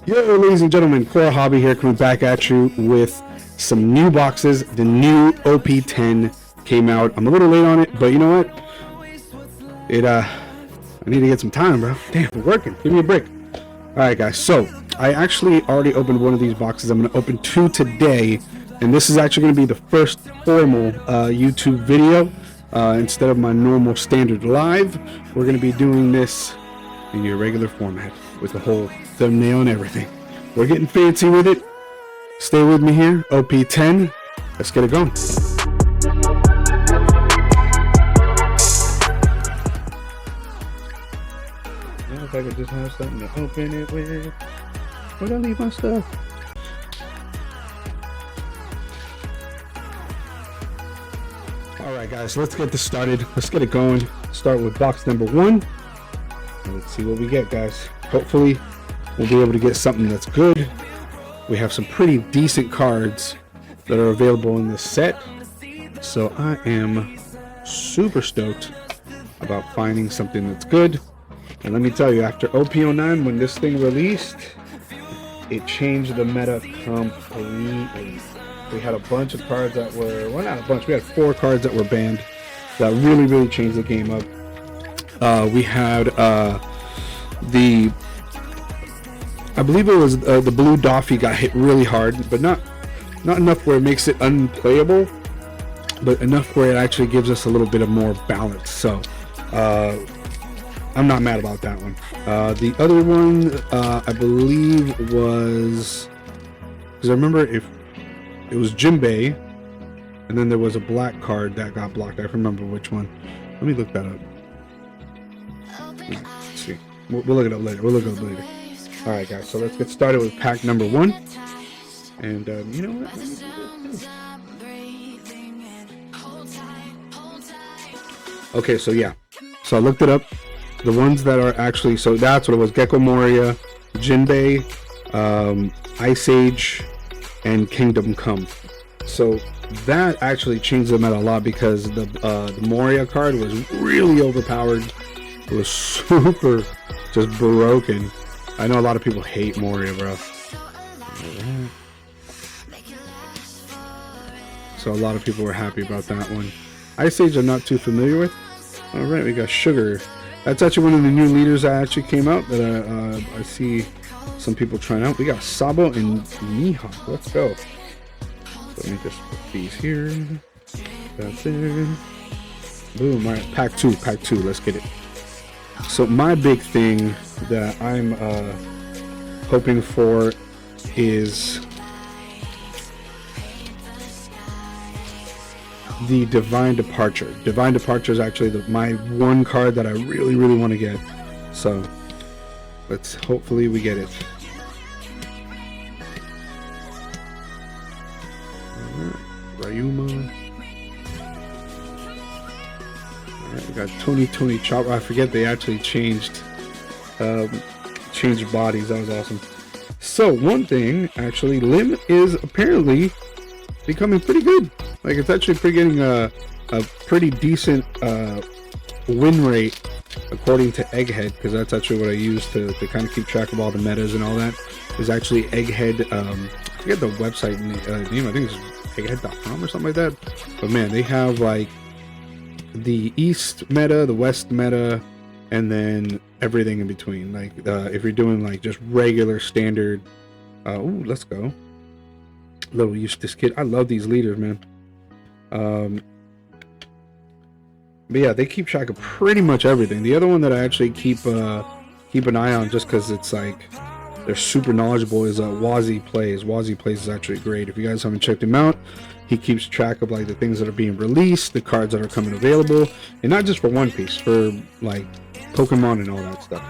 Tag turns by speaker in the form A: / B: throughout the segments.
A: Yo, ladies and gentlemen, Core Hobby here, coming back at you with some new boxes. The new OP-10 came out. I'm a little late on it, but you know what? I need to get some time, bro. Damn, we're working. Give me a break. All right, guys. So I actually already opened one of these boxes. I'm going to open two today, and this is actually going to be the first formal YouTube video instead of my normal standard live. We're going to be doing this in your regular format with the whole thumbnail and everything. We're getting fancy with it. Stay with me here. OP-10. Let's get it going. Yeah, if I could just have something to open it with. Where'd I leave my stuff? Alright guys, let's get this started. Let's get it going. Start with box number one. Let's see what we get, guys. Hopefully we'll be able to get something that's good. We have some pretty decent cards that are available in this set, so I am super stoked about finding something that's good. And let me tell you, after OP-10, when this thing released, it changed the meta completely. We had a bunch of cards that were, well, not a bunch, we had 4 cards that were banned that really changed the game up. We had I believe it was the blue Doffy got hit really hard, but not enough where it makes it unplayable, but enough where it actually gives us a little bit of more balance. So I'm not mad about that one. The other one I believe was, because I remember if it was Jinbei, and then there was a black card that got blocked. I remember which one. Let me look that up. Let's see. We'll look it up later. All right, guys. So let's get started with pack number 1. And you know what? Okay, so yeah. So I looked it up. The ones that are actually, so that's what it was: Gecko Moria, Jinbei, Ice Age, and Kingdom Come. So that actually changed the meta a lot, because the Moria card was really overpowered. It was super just broken. I know a lot of people hate Moria, bro. So a lot of people were happy about that one. Ice Age I'm not too familiar with. Alright, we got Sugar. That's actually one of the new leaders that actually came out that I see some people trying out. We got Sabo and Mihawk. Let's go. So let me just put these here. That's it. Boom. Alright, pack 2. Let's get it. So my big thing that I'm hoping for is the Divine Departure. Divine Departure is actually my one card that I really want to get. So let's hopefully we get it. Ryuma. Alright, we got Tony Chop. I forget they actually changed bodies. That was awesome. So one thing, actually, Lim is apparently becoming pretty good. Like, it's actually getting a pretty decent win rate according to Egghead, because that's actually what I use to kind of keep track of all the metas and all that. Is actually Egghead. I forget the website name. I think it's egghead.com or something like that. But man, they have like the East meta, the West meta, and then everything in between. Like if you're doing like just regular standard, ooh, let's go. Little Eustace Kid. I love these leaders, man. But yeah, they keep track of pretty much everything. The other one that I actually keep an eye on, just because it's like they're super knowledgeable, is Wazzy Plays. Wazzy Plays is actually great. If you guys haven't checked him out, he keeps track of like the things that are being released, the cards that are coming available, and not just for One Piece, for like Pokemon and all that stuff.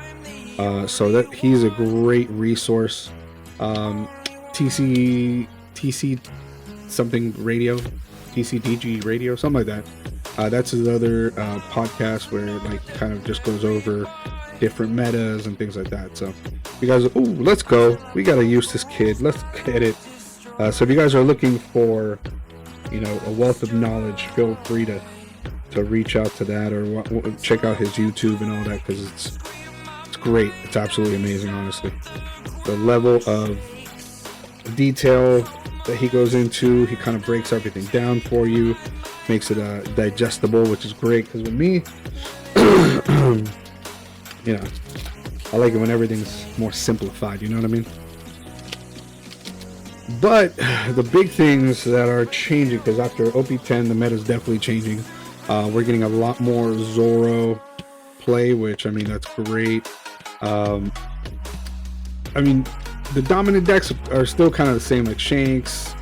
A: So that he's a great resource. TC something radio, TCDG radio, something like that. That's his other podcast where it like kind of just goes over different metas and things like that. So you guys, oh, let's go. We gotta use this kid. Let's get it. So if you guys are looking for, you know, a wealth of knowledge, feel free to reach out to that, or check out his YouTube and all that, because it's great. It's absolutely amazing, honestly. The level of detail that he goes into, he kind of breaks everything down for you, makes it digestible, which is great. Because with me, you know, I like it when everything's more simplified. You know what I mean? But the big things that are changing, because after OP-10, the meta is definitely changing. We're getting a lot more Zoro play, which, I mean, that's great. I mean, the dominant decks are still kind of the same, like Shanks.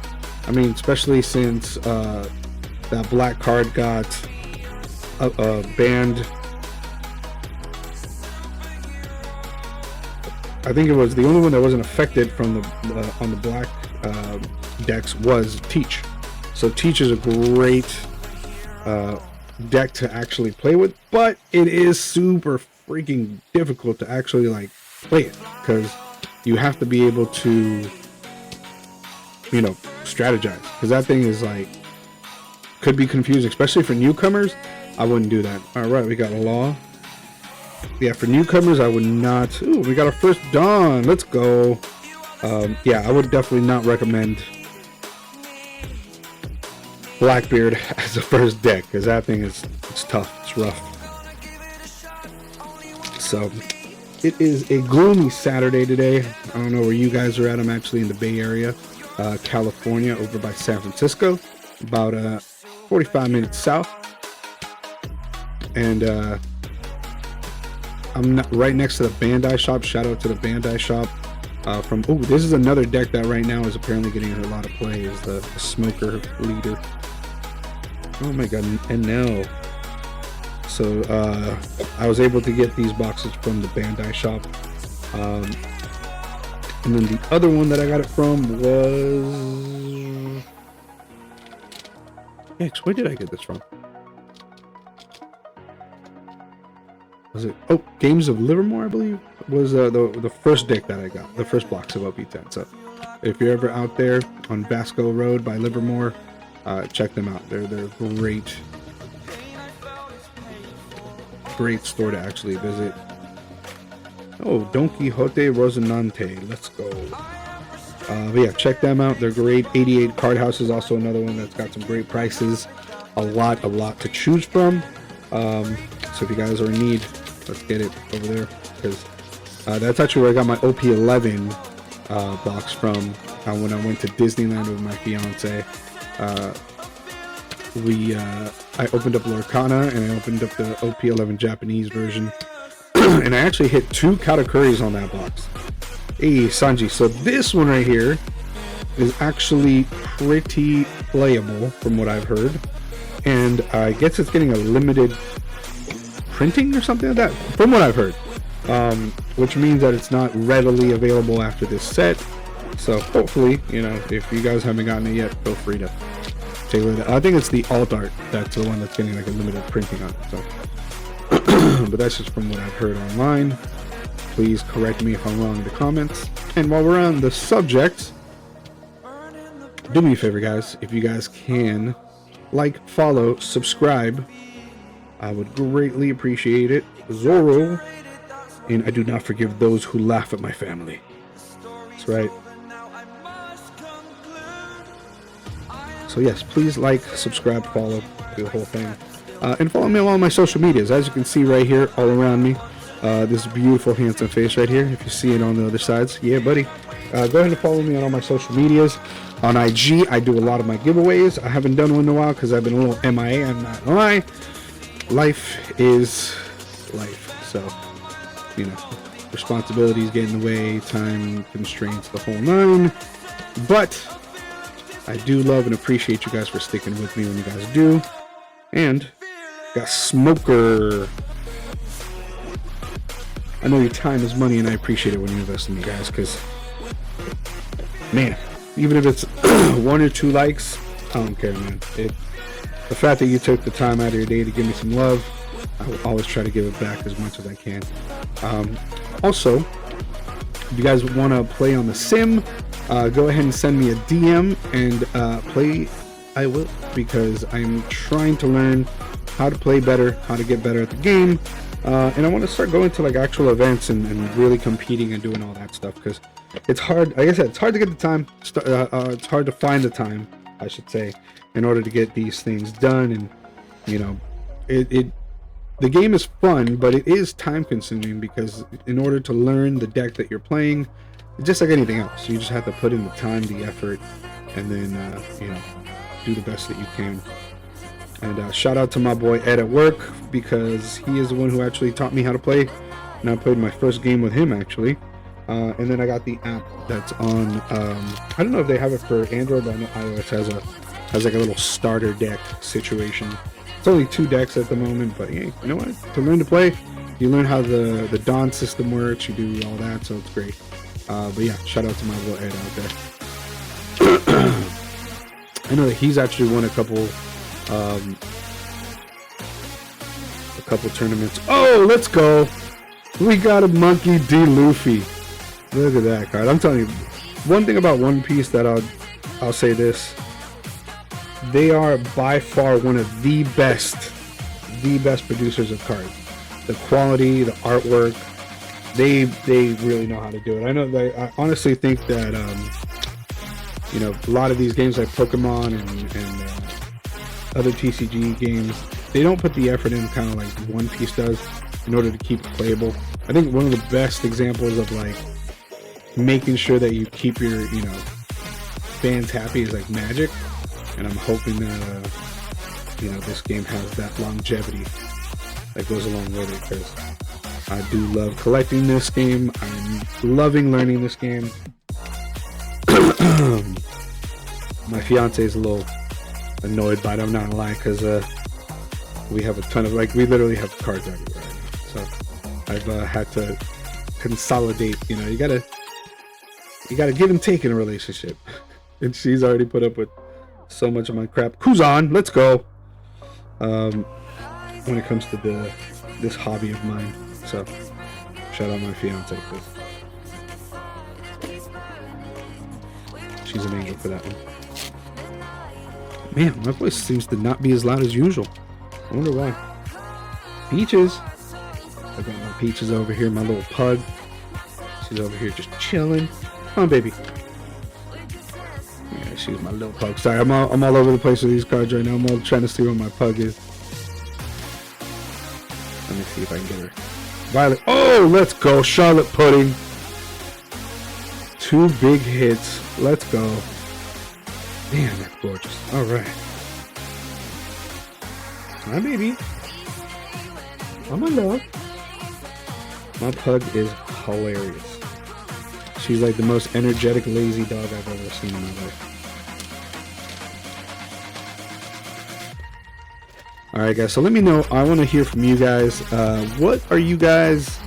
A: I mean, especially since that black card got banned. I think it was the only one that wasn't affected from the on the black decks was Teach. So Teach is a great deck to actually play with, but it is super freaking difficult to actually like play it, because you have to be able to, you know, strategize, because that thing is like, could be confusing, especially for newcomers. I wouldn't do that. All right, we got a law. Yeah, for newcomers, I would not. Ooh, we got our first Dawn. Let's go. Yeah, I would definitely not recommend Blackbeard as a first deck, because that thing is, it's tough. It's rough. So it is a gloomy Saturday today. I don't know where you guys are at. I'm actually in the Bay Area, California, over by San Francisco, about 45 minutes south. And I'm not, right next to the Bandai shop. Shout out to the Bandai shop. This is another deck that right now is apparently getting a lot of play, is the Smoker Leader. Oh my god, and now. So I was able to get these boxes from the Bandai shop. And then the other one that I got it from was... X, where did I get this from? Was it... Oh, Games of Livermore, I believe, was the first deck that I got. The first box of OP-10. So if you're ever out there on Vasco Road by Livermore, check them out. They're great. Great store to actually visit. Oh, Don Quixote Rosinante. Let's go. But yeah, check them out. They're great. 88 Card House is also another one that's got some great prices. A lot to choose from. So if you guys are in need, let's get it over there, because that's actually where I got my OP-11 box from when I went to Disneyland with my fiance. I opened up Lorcana and I opened up the OP-11 Japanese version, and I actually hit 2 Katakuris on that box. Hey Sanji, so this one right here is actually pretty playable from what I've heard, and I guess it's getting a limited printing or something like that from what I've heard, which means that it's not readily available after this set. So hopefully, you know, if you guys haven't gotten it yet, feel free to take a look at it. I think it's the alt art that's the one that's getting like a limited printing on it. So but that's just from what I've heard online. Please correct me if I'm wrong in the comments. And while we're on the subject, do me a favor, guys, if you guys can like, follow, subscribe, I would greatly appreciate it. Zoro, and I do not forgive those who laugh at my family. That's right. So yes, please like, subscribe, follow, do the whole thing. And follow me on all my social medias. As you can see right here, all around me, this beautiful, handsome face right here. If you see it on the other sides, yeah, buddy. Go ahead and follow me on all my social medias. On IG, I do a lot of my giveaways. I haven't done one in a while because I've been a little MIA, I'm not gonna lie. Life is life. So, you know, responsibilities get in the way, time constraints, the whole nine. But I do love and appreciate you guys for sticking with me when you guys do. And got Smoker. I know your time is money, and I appreciate it when you invest in me, guys, because, man, even if it's 1 or 2 likes, I don't care, man. The fact that you took the time out of your day to give me some love, I will always try to give it back as much as I can. Also, if you guys want to play on the sim, go ahead and send me a DM and play. I will, because I'm trying to learn how to play better, how to get better at the game. And I want to start going to like actual events and really competing and doing all that stuff, because it's hard. Like I said, it's hard to get the time. It's hard to find the time, I should say, in order to get these things done. And you know, the game is fun, but it is time consuming, because in order to learn the deck that you're playing, just like anything else, you just have to put in the time, the effort, and then you know, do the best that you can. And shout out to my boy Ed at work, because he is the one who actually taught me how to play, and I played my first game with him actually. And then I got the app that's on, I don't know if they have it for Android, but I know iOS has like a little starter deck situation. It's only 2 decks at the moment, but hey, you know what? To learn to play, you learn how the Dawn system works, you do all that, so it's great. But yeah, shout out to my boy Ed out there. I know that he's actually won a couple tournaments. Oh, let's go! We got a Monkey D. Luffy. Look at that card. I'm telling you, one thing about One Piece that I'll say this: they are by far one of the best producers of cards. The quality, the artwork, they really know how to do it. I honestly think that you know, a lot of these games like Pokemon and other TCG games, they don't put the effort in kind of like One Piece does in order to keep it playable. I think one of the best examples of like making sure that you keep your, you know, fans happy is like Magic, and I'm hoping that you know, this game has that longevity that goes along with it, because I do love collecting this game. I'm loving learning this game. My fiance is a little annoyed by it, I'm not gonna lie, because we have a ton of, like, we literally have cards everywhere right now. So I've had to consolidate. You know, you gotta give and take in a relationship. And she's already put up with so much of my crap. Kuzan, let's go. When it comes to this hobby of mine. So shout out my fiance, please. She's an angel for that one. Man, my voice seems to not be as loud as usual. I wonder why. Peaches. I got my Peaches over here, my little pug. She's over here just chilling. Come on, baby. Yeah, she's my little pug. Sorry, I'm all over the place with these cards right now. I'm all trying to see where my pug is. Let me see if I can get her. Violet. Oh, let's go. Charlotte Pudding. 2 big hits. Let's go. Man, that's gorgeous. All right. Hi, baby. Oh, my love. My pug is hilarious. She's like the most energetic, lazy dog I've ever seen in my life. Alright, guys, so let me know. I want to hear from you guys. What are you guys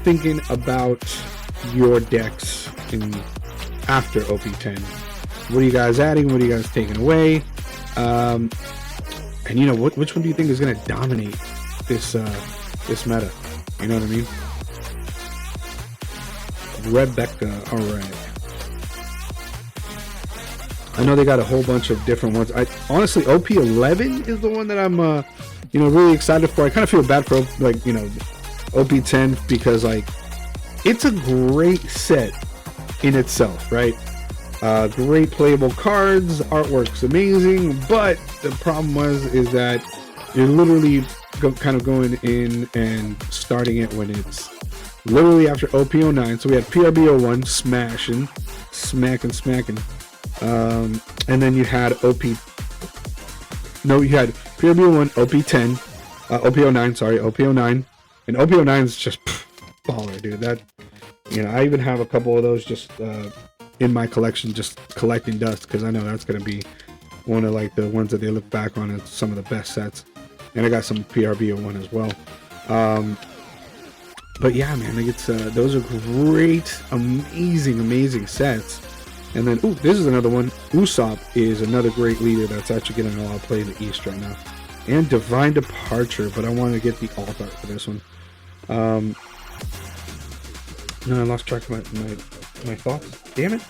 A: thinking about your decks after OP-10? What are you guys adding? What are you guys taking away? And you know, which one do you think is going to dominate this meta? You know what I mean? Rebecca, alright. I know they got a whole bunch of different ones. Honestly, OP-11 is the one that I'm, you know, really excited for. I kind of feel bad for, like, you know, OP-10, because, like, it's a great set in itself, right? Great playable cards, artwork's amazing, but the problem is that you're literally kind of going in and starting it when it's literally after OP-09. So we had PRB-01 smacking. And then you had you had PRB-01, OP-10, OP-09, sorry, OP-09, and OP-09 is just baller, dude. That, you know, I even have a couple of those just in my collection, just collecting dust, because I know that's gonna be one of like the ones that they look back on as some of the best sets. And I got some PRB-01 as well. But yeah, man, like it's those are great, amazing sets. And then, ooh, this is another one. Usopp is another great leader that's actually getting a lot of play in the East right now. And Divine Departure, but I want to get the alt art for this one. No, I lost track of my thoughts. Damn it.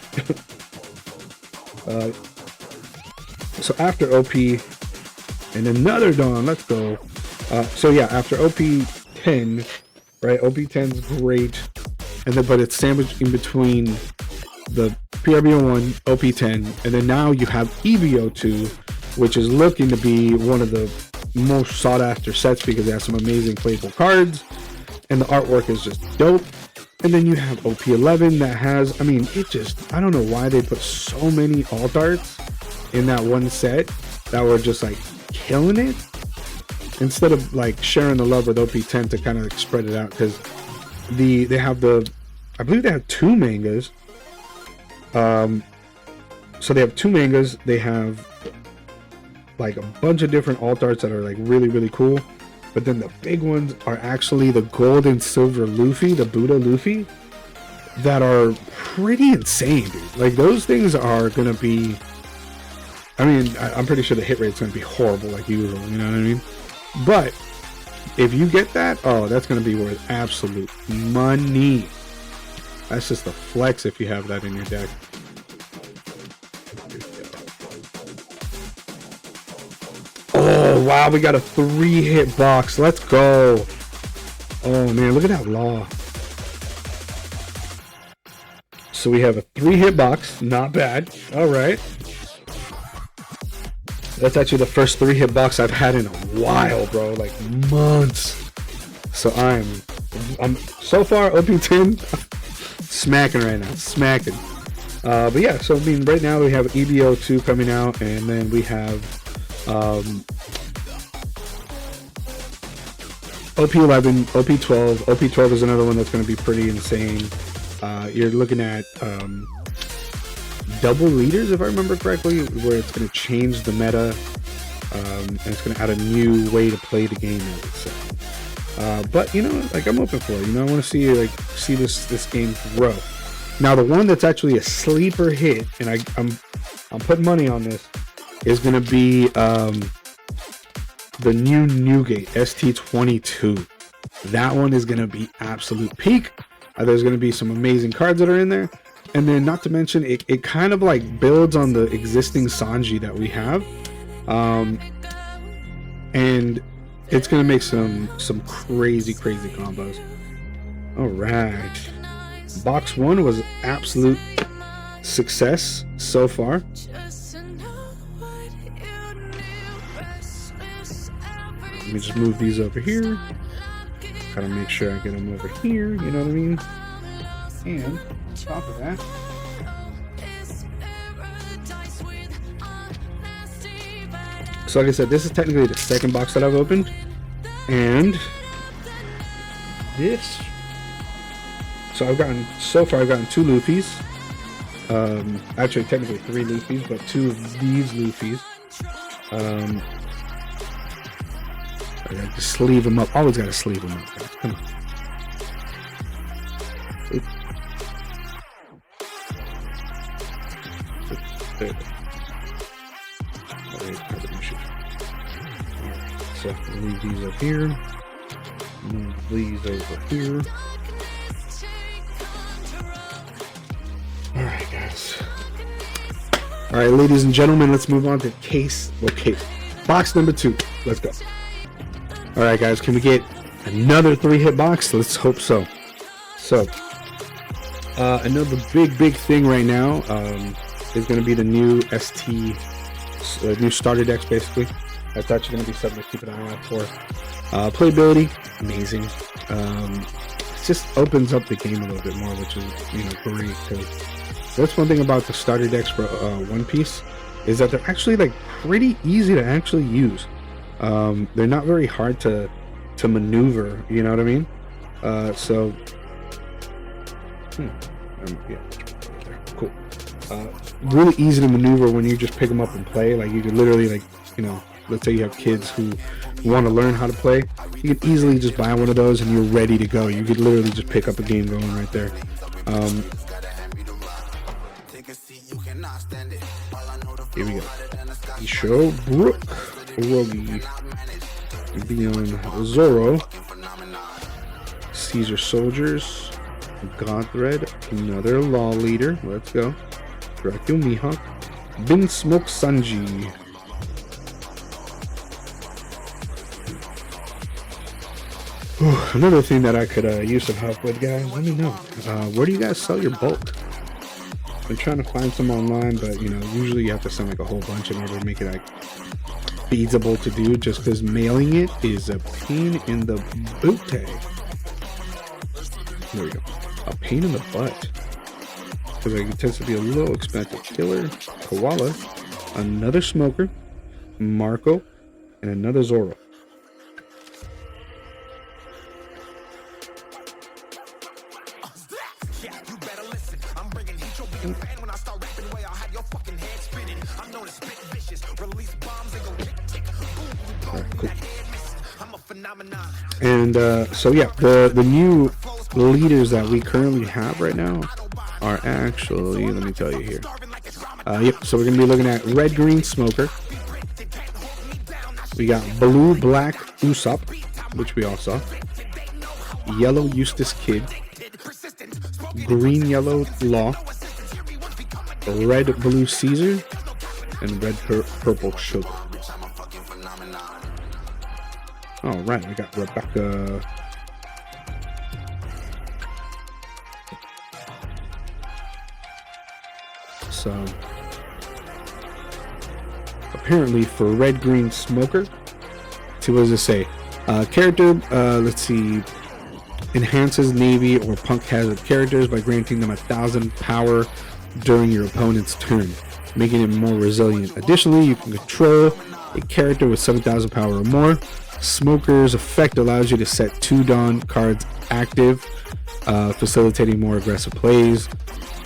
A: So after OP and another Dawn, let's go. So yeah, after OP-10 OP-10, right? OP-10 is great, and then but it's sandwiched in between the PRBO1, OP-10, and then now you have EVO2, which is looking to be one of the most sought after sets because it has some amazing playable cards, and the artwork is just dope. And then you have OP-11 that has, I mean, it just, I don't know why they put so many alt arts in that one set that were just like killing it, instead of like sharing the love with OP-10 to kind of like spread it out, because they have I believe they have 2 mangas. So they have 2 mangas. They have like a bunch of different alt arts that are like really, really cool. But then the big ones are actually the gold and silver Luffy, the Buddha Luffy, that are pretty insane, dude. Like those things are gonna be, I mean, I'm pretty sure the hit rate's gonna be horrible like usual, you know what I mean? But if you get that, oh, that's gonna be worth absolute money. That's just a flex if you have that in your deck. Oh wow, we got a 3-hit box. Let's go. Oh man, look at that law. So we have a 3-hit box, not bad. All right, that's actually the first 3-hit box I've had in a while, bro, like months. So I'm so far OP-10 smacking right now, smacking. But yeah, so I mean, right now we have EBO2 coming out, and then we have OP-11, OP-12. OP-12 is another one that's going to be pretty insane. You're looking at double leaders, if I remember correctly, where it's going to change the meta, and it's going to add a new way to play the game. But you know, like I'm open for it. You know, I want to see this game grow. Now, the one that's actually a sleeper hit, and I'm putting money on this, is going to be the new Newgate ST22. That one is going to be absolute peak. There's going to be some amazing cards that are in there, and then not to mention it kind of like builds on the existing Sanji that we have, and it's going to make some crazy combos. All right, box 1 was absolute success so far. Let me just move these over here. Gotta make sure I get them over here, you know what I mean? And on top of that, so like I said, this is technically the second box that I've opened, and this, so I've gotten 2 Luffys, actually technically 3 Luffys, but 2 of these Luffys. I got to sleeve them up. Always got to sleeve them up, guys. Come on. So leave these up here. Move these over here. Alright, guys. Alright, ladies and gentlemen, let's move on to box number 2. Let's go. Alright, guys, can we get another 3-hit box? Let's hope so. So, another big thing right now is going to be the new new starter decks, basically. That's actually going to be something to keep an eye out for. Playability, amazing. It just opens up the game a little bit more, which is, you know, great. So that's one thing about the starter decks for One Piece, is that they're actually like pretty easy to actually use. They're not very hard to maneuver, you know what I mean? Yeah, cool. Really easy to maneuver when you just pick them up and play. Like you could literally, like, you know, let's say you have kids who want to learn how to play, you can easily just buy one of those and you're ready to go. You could literally just pick up a game going right there. Here we go. Show Brook, Rogi, Beyond Zoro, Caesar Soldiers, Godthread, another Law Leader, let's go, Dracula Mihawk, Bin Smoke Sanji, Another thing that I could use some help with, guys, let me know. Where do you guys sell your bulk? I'm trying to find some online, but you know, usually you have to send like a whole bunch in order to make it like feasible to do, just because mailing it is a pain in the booty. There we go. A pain in the butt. Because like, it tends to be a little expensive. Killer, Koala, another Smoker, Marco, and another Zoro. Cool. And so yeah, the new leaders that we currently have right now are actually, let me tell you here. Yep, so we're gonna be looking at red green Smoker. We got blue black Usopp, which we all saw. Yellow Eustace Kid. Green yellow Law. Red blue Caesar. And red purple Sugar. All right, we got Rebecca. So apparently for red green Smoker, see, what does it say? Character, let's see, enhances Navy or Punk Hazard characters by granting them 1,000 power during your opponent's turn, making it more resilient. Additionally, you can control a character with 7,000 power or more. Smoker's effect allows you to set 2 Dawn cards active, facilitating more aggressive plays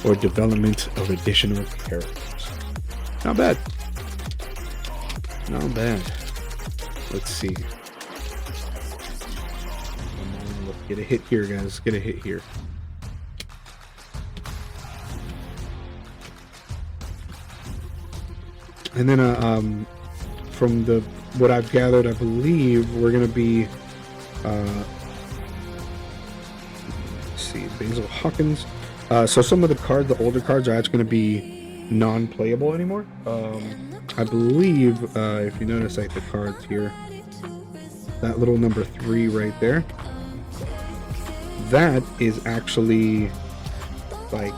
A: or development of additional characters. Not bad. Not bad. Let's see. Let's get a hit here, guys. Let's get a hit here. And then from what I've gathered, I believe we're gonna be let's see, Basil Hawkins. So some of the cards, the older cards, are actually gonna be non-playable anymore. I believe if you notice, like the cards here, that little number 3 right there, that is actually like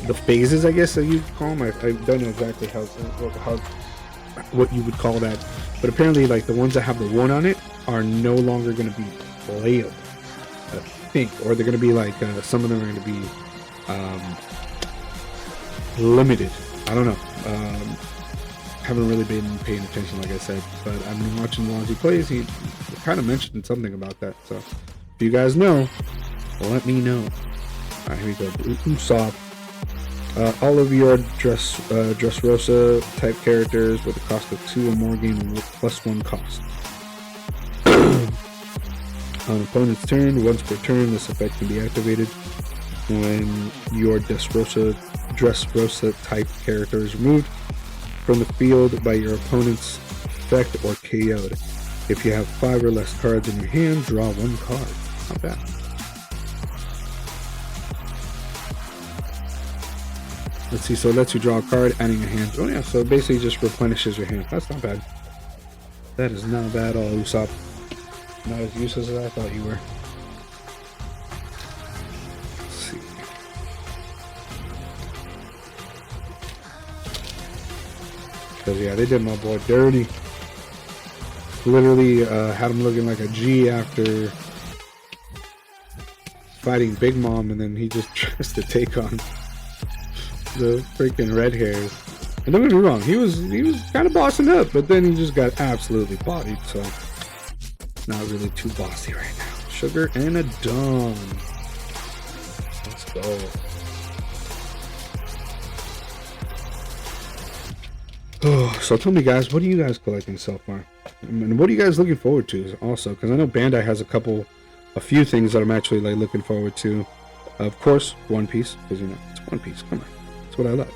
A: the phases, I guess, that you call them. I don't know exactly how what you would call that, but apparently like the ones that have the 1 on it are no longer going to be playable, I think, or they're going to be like some of them are going to be limited. I don't know. Haven't really been paying attention, like I said, but I've been watching Lonzy Plays. He kind of mentioned something about that, so if you guys know, let me know. Alright, here we go. Usopp. All of your Dressrosa type characters with a cost of 2 or more gain +1 cost. On opponent's turn, once per turn, this effect can be activated when your Dressrosa type character is removed from the field by your opponent's effect or KO'd. If you have 5 or less cards in your hand, draw 1 card. Not bad. Let's see, so it lets you draw a card, adding a hand. Oh yeah, so it basically just replenishes your hand. That's not bad. That is not bad at all, Usopp. Not as useless as I thought you were. Let's see. Because yeah, they did my boy dirty. Literally had him looking like a G after fighting Big Mom, and then he just tries to take on the freaking red hairs. And don't get me wrong, he was kind of bossing up, but then he just got absolutely bodied, so not really too bossy right now. Sugar and a Dawn. Let's go. Oh, so tell me, guys, what are you guys collecting so far? And what are you guys looking forward to also? Because I know Bandai has a few things that I'm actually like looking forward to. Of course, One Piece, because you know, it's One Piece. Come on. That's what I love.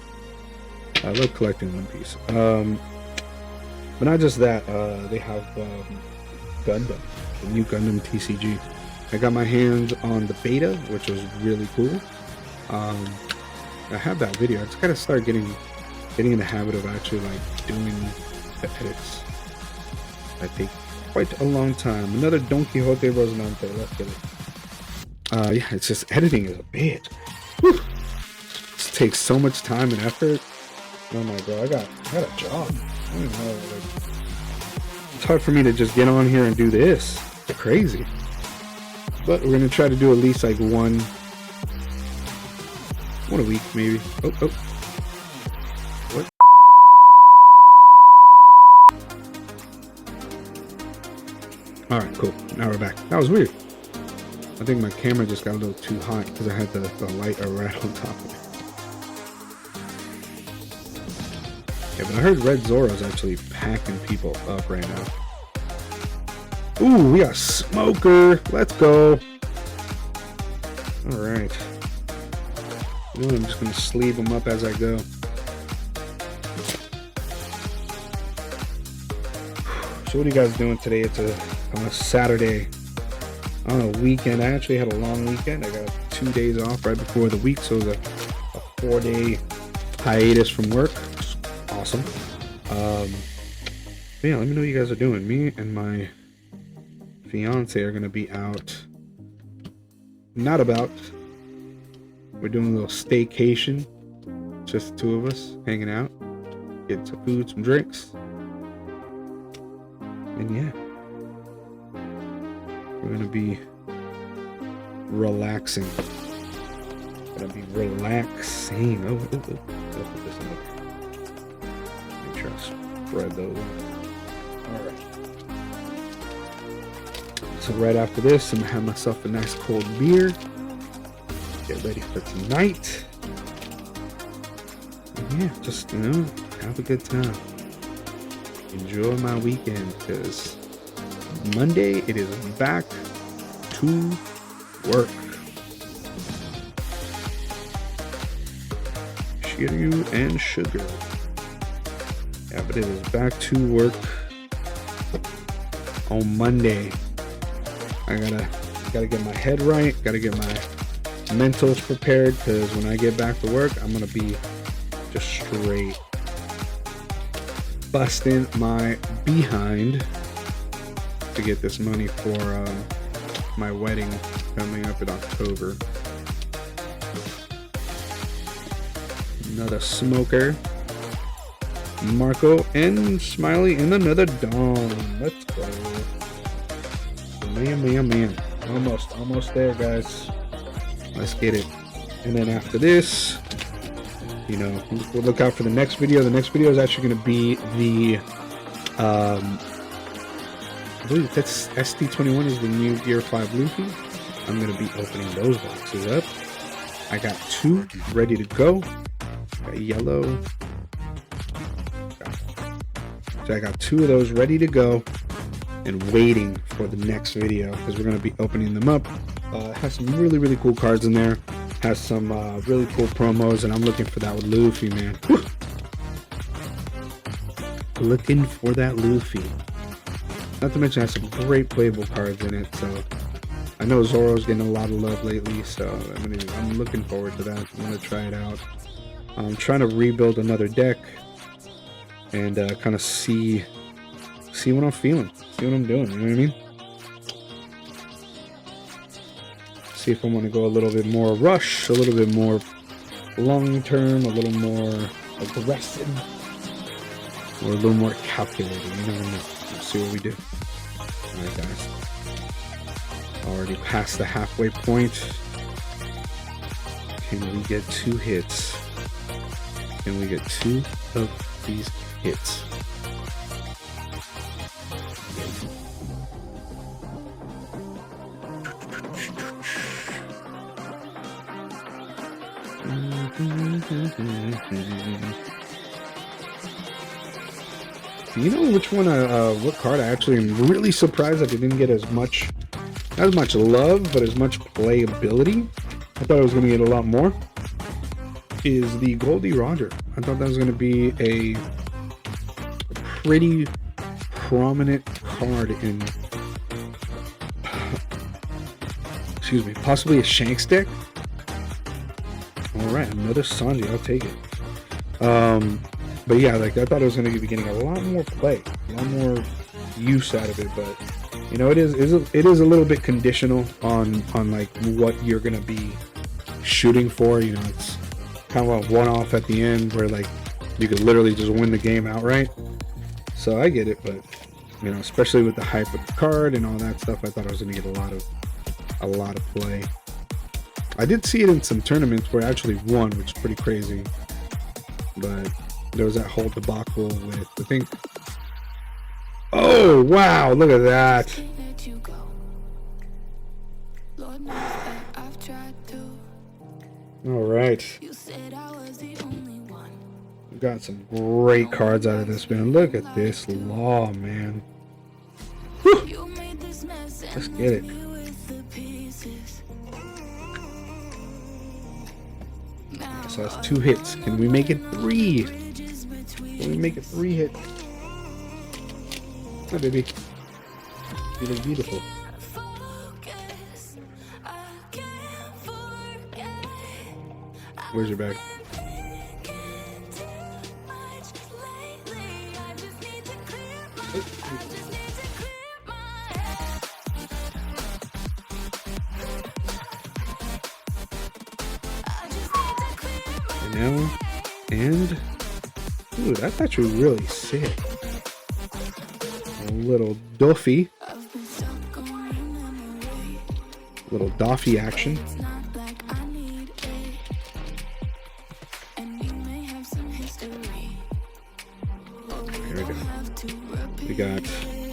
A: I love collecting One Piece. But not just that, they have Gundam, the new Gundam TCG. I got my hands on the beta, which was really cool. I have that video. I just gotta start getting in the habit of actually like doing the edits that take quite a long time. Another Don Quixote Rosinante. Let's get it. Yeah, it's just editing is a bitch. Whew. This takes so much time and effort. Oh my god, I got a job. I don't know, like, it's hard for me to just get on here and do this. It's crazy. But we're gonna try to do at least like one a week, maybe. Oh. What? All right, cool. Now we're back. That was weird. I think my camera just got a little too hot because I had the light right on top of it. Yeah, but I heard Red Zoro's actually packing people up right now. Ooh, we got Smoker. Let's go. All right. Ooh, I'm just going to sleeve them up as I go. So what are you guys doing today? It's on a Saturday. On a weekend. I actually had a long weekend. I got 2 days off right before the week, so it was a 4-day hiatus from work. Awesome. Yeah, let me know what you guys are doing. Me and my fiance are gonna be out. Not about. We're doing a little staycation. Just the two of us hanging out, getting some food, some drinks, and yeah. We're gonna be relaxing. Gonna be relaxing. Oh. Let's put this in there. Make sure I spread those out. Alright. So right after this, I'm gonna have myself a nice cold beer. Get ready for tonight. And yeah, just, have a good time. Enjoy my weekend, because Monday, it is back to work. Shiryu and sugar. Yeah, but it is back to work on Monday. I gotta get my head right. Gotta get my mentals prepared, because when I get back to work, I'm gonna be just straight busting my behind to get this money for my wedding coming up in October. Another Smoker, Marco, and Smiley, and another Dawn. Let's go. Man. Almost there, guys. Let's get it. And then after this, we'll look out for the next video. The next video is actually going to be the I believe that's SD21 is the new Gear 5 Luffy. I'm going to be opening those boxes up. I got 2 ready to go. Got yellow. So I got 2 of those ready to go and waiting for the next video, because we're going to be opening them up. Has some really cool cards in there. Has some really cool promos, and I'm looking for that with Luffy, man. Whew. Looking for that Luffy. Not to mention, it has some great playable cards in it. So I know Zoro's getting a lot of love lately, so I'm looking forward to that. I'm gonna try it out. I'm trying to rebuild another deck and kind of see what I'm feeling, see what I'm doing. You know what I mean? See if I want to go a little bit more rush, a little bit more long term, a little more aggressive, or a little more calculated. You never know. Let's see what we do. Alright, guys. Already past the halfway point. Can we get 2 hits? Can we get 2 of these hits? You know which one? What card I actually am really surprised that they didn't get as much, not as much love, but as much playability. I thought it was going to get a lot more. Is the Goldie Roger. I thought that was going to be a pretty prominent card in, excuse me, possibly a Shanks deck. All right, another Sanji. I'll take it. But yeah, like I thought it was going to be getting a lot more play, a lot more use out of it, but you know, it is a little bit conditional on like what you're gonna be shooting for. You know, it's kind of a one-off at the end where like you could literally just win the game outright. So I get it, but you know, especially with the hype of the card and all that stuff, I thought I was gonna get a lot of play. I did see it in some tournaments where I actually won, which is pretty crazy. But there was that whole debacle with, I think. Oh wow! Look at that. All right. We got some great cards out of this, man. Look at this law, man. Whew. Let's get it. So that's 2 hits. Can we make it 3? Can we make it 3 hits? Hi, baby. You look beautiful. Where's your bag? And ooh, that's actually really sick. A little Doffy. Little Doffy action. Here we go. We got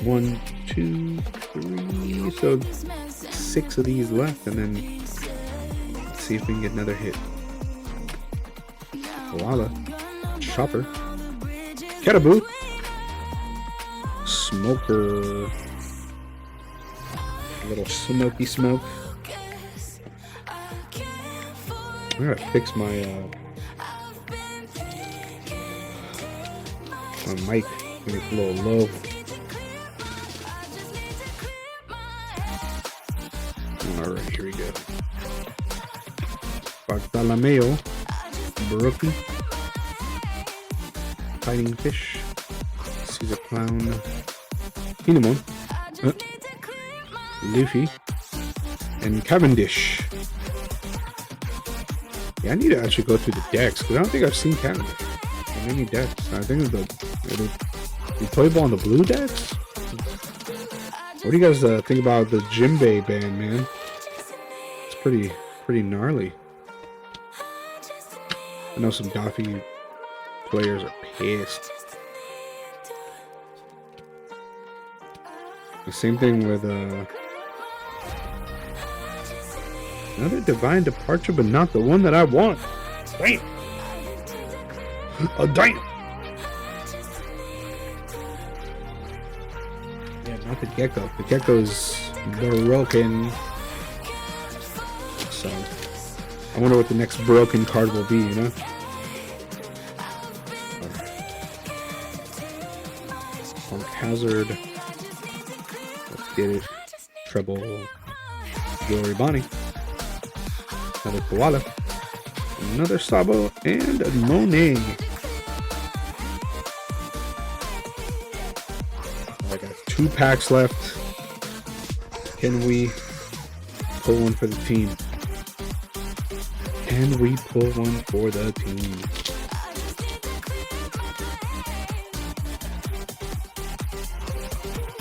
A: 1, 2, 3, so 6 of these left, and then let's see if we can get another hit. Koala, Chopper, Caribou, Smoker, a little smoky smoke. I gotta fix my mic. I think it's a little low. Alright, here we go. Bartolomeo, Brookie, Fighting Fish, Caesar Clown, Kinemon, Luffy, and Cavendish. Yeah, I need to actually go through the decks because I don't think I've seen Cavendish on any decks. I think the playable on the blue decks. What do you guys think about the Jimbei ban, man? It's pretty gnarly. I know some Doffy players are pissed. The same thing with another Divine Departure, but not the one that I want. Damn. Oh, damn. Yeah, not the Gecko. The Gecko's broken. So, I wonder what the next broken card will be, you know? Punk Hazard. Let's get it. Treble. Glory Bonnie. Another Koala. Another Sabo. And a Monet. I got 2 packs left. Can we pull one for the team? Can we pull one for the team?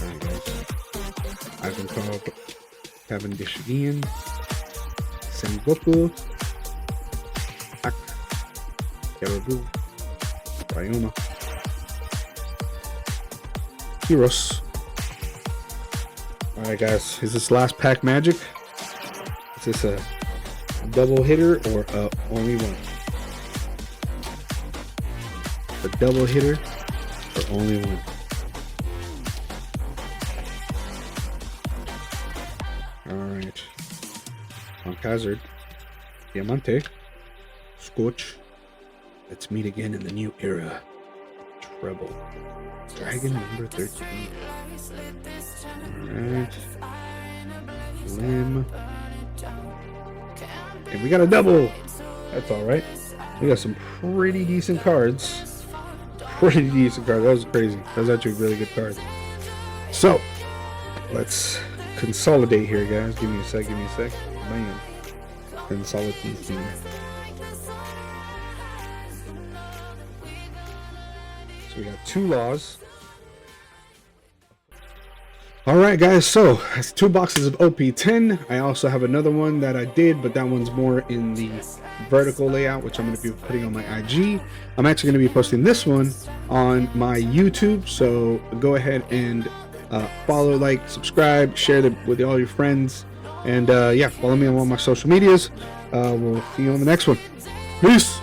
A: Alright, guys. I've been called Cavendish Ian, Sengoku, Ak, Caribou, Ryoma, Heroes. Alright, guys. Is this last pack magic? Is this a double hitter or only one? A double hitter or only one? Alright. On Hazard, Diamante, Scorch. Let's meet again in the new era. Treble. Dragon number 13. Alright. Limb. And we got a double. That's alright. We got some pretty decent cards. That was crazy. That was actually a really good card. So let's consolidate here, guys. Give me a sec. Bam. Consolidate. So we got 2 laws. Alright guys, so that's 2 boxes of OP-10. I also have another one that I did, but that one's more in the vertical layout, which I'm going to be putting on my IG. I'm actually going to be posting this one on my YouTube, so go ahead and follow, like, subscribe, share it with all your friends, and yeah, follow me on all my social medias. We'll see you on the next one. Peace!